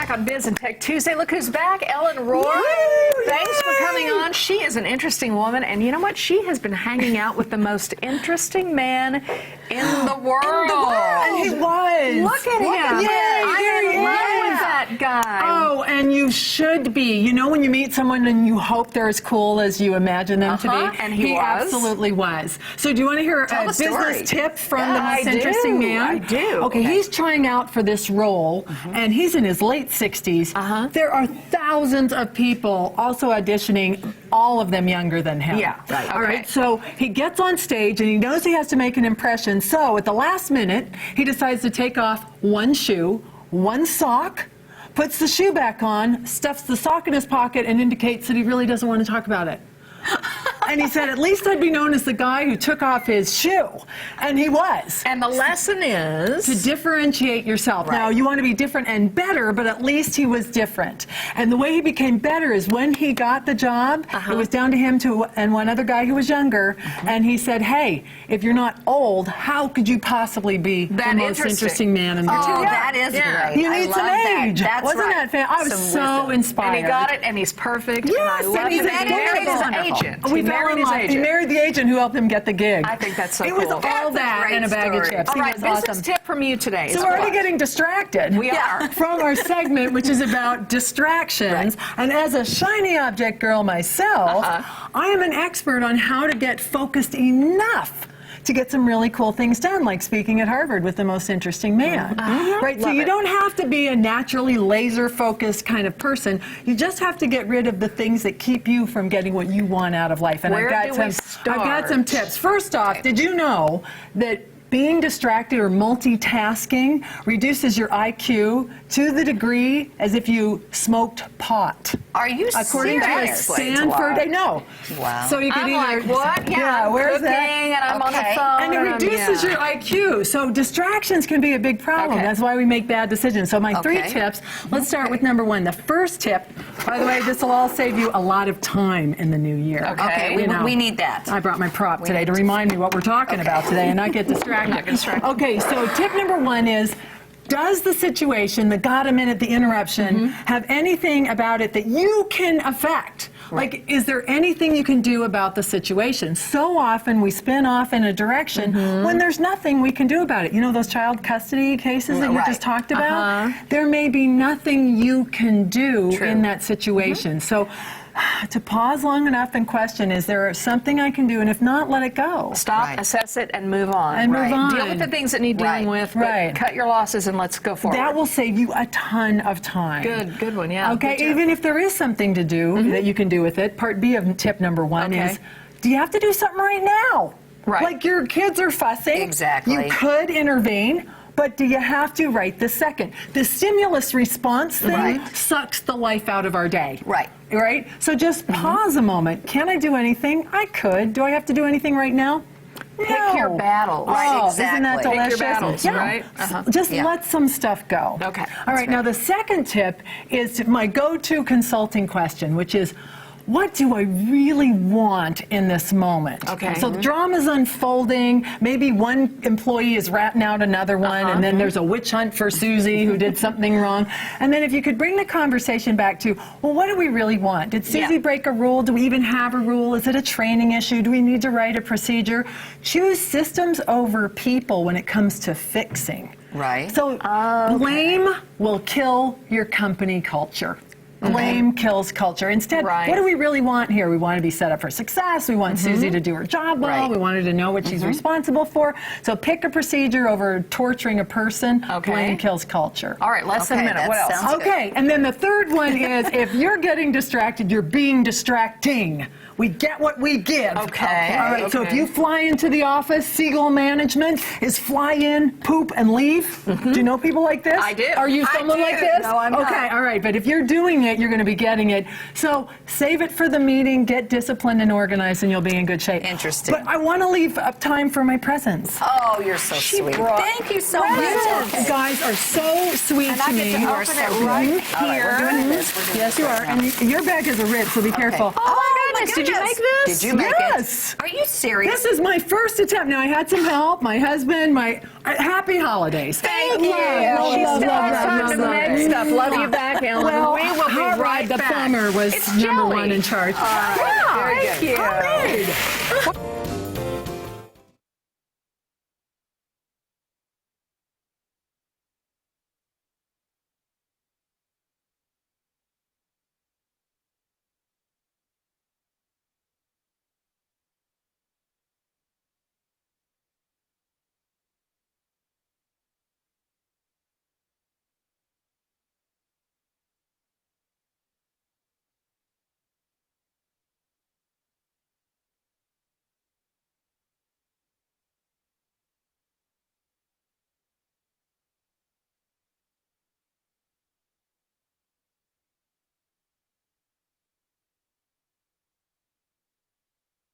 back on Biz and Tech Tuesday. Look who's back, Ellen Rohr. Thanks for coming on. She is an interesting woman, and you know what? She has been hanging out with the most interesting man in the world. And he was. Look at him. Yay, I'm in love with that guy. Oh, and you should be. You know when you meet someone and you hope they're as cool as you imagine them to be? And he was. Absolutely was. So do you want to hear a business tip from the most interesting man? I do. Okay, he's trying out for this role, and he's in his late 60s. There are thousands of people also auditioning, all of them younger than him. Yeah, right. All right, so he gets on stage, and he knows he has to make an impression. So at the last minute, he decides to take off one shoe, one sock, puts the shoe back on, stuffs the sock in his pocket, and indicates that he really doesn't want to talk about it. And he said, at least I'd be known as the guy who took off his shoe. And he was. And the lesson is? To differentiate yourself. Now, you want to be different and better, but at least he was different. And the way he became better is when he got the job, it was down to him and one other guy who was younger. And he said, hey, if you're not old, how could you possibly be the most interesting man in the world? Oh, that is great. You need some age. That's Wasn't right. that fan? I was so inspired. And he got it, and he's perfect. Yes, and I love he's him. He married his agent. We married his agent. He married the agent who helped him get the gig. I think that's so cool. It was all that and a bag of chips. All right, He was business tip from you today. So we're already getting distracted. We are. From our segment, which is about distractions. And as a shiny object girl myself, I am an expert on how to get focused enough to get some really cool things done, like speaking at Harvard with the most interesting man. Right, so you don't have to be a naturally laser-focused kind of person. You just have to get rid of the things that keep you from getting what you want out of life. And Where I've do we got start? some tips. First off, did you know that being distracted or multitasking reduces your IQ to the degree as if you smoked pot? Are you According serious? to Stanford, I know. Wow. So you could I'm either, like, what? Yeah, I'm where's cooking, that? and I'm on the Okay. phone. And it reduces your IQ. So distractions can be a big problem. That's why we make bad decisions. So my 3 tips, let's start with number 1. The first tip, by the way, this will all save you a lot of time in the new year. Okay, we need that. I brought my prop today to remind me what we're talking about today and not get distracted. Okay, so tip number 1 is, does the situation, the got a minute, the interruption, have anything about it that you can affect? Like, is there anything you can do about the situation? So often we spin off in a direction when there's nothing we can do about it. You know those child custody cases that you just talked about? There may be nothing you can do in that situation. So to pause long enough and question, is there something I can do? And if not, let it go. Stop, assess it, and move on. And move on. Deal with the things that need dealing with, but cut your losses and let's go forward. That will save you a ton of time. Good one, yeah. Okay, even if there is something to do that you can do with it, part B of tip number 1 is, do you have to do something right now? Right. Like your kids are fussing. Exactly. You could intervene. But do you have to right this second? The stimulus response thing sucks the life out of our day. Right? So just pause a moment. Can I do anything? I could. Do I have to do anything right now? Pick your battles. Oh, isn't that delicious? Pick your battles, right? Just let some stuff go. Okay. All right, now the second tip is my go-to consulting question, which is, what do I really want in this moment? Okay. So the drama's unfolding. Maybe one employee is ratting out another one, and then there's a witch hunt for Susie who did something wrong. And then if you could bring the conversation back to, well, what do we really want? Did Susie break a rule? Do we even have a rule? Is it a training issue? Do we need to write a procedure? Choose systems over people when it comes to fixing. Right. So blame will kill your company culture. Blame kills culture. Instead, what do we really want here? We want to be set up for success. We want Susie to do her job well. We want her to know what she's responsible for. So pick a procedure over torturing a person. Blame kills culture. All right, less than a minute. What else? Okay, and then the third one is, if you're getting distracted, you're being distracting. We get what we give. Okay. All right, so if you fly into the office, Seagull Management is fly in, poop, and leave. Do you know people like this? I do. Are you someone like this? No, I'm not. Okay, all right, but if you're doing it, you're going to be getting it. So save it for the meeting, get disciplined and organized, and you'll be in good shape. Interesting. But I want to leave up time for my presents. Oh, you're so sweet. Thank you so much. You guys are so sweet And to I me. get to open it right here. Yes, you are. And your bag is a rib, so be careful. Oh, my goodness. goodness, did you make this? Did you make Yes. it? Are you serious? This is my first attempt. Now, I had some help. My husband, happy holidays. Thank you. She's still on to the next stuff. Love you back, Ellen. Well, we will be right the back. plumber was It's number jelly. one in charge. All right. Very good. Thank you.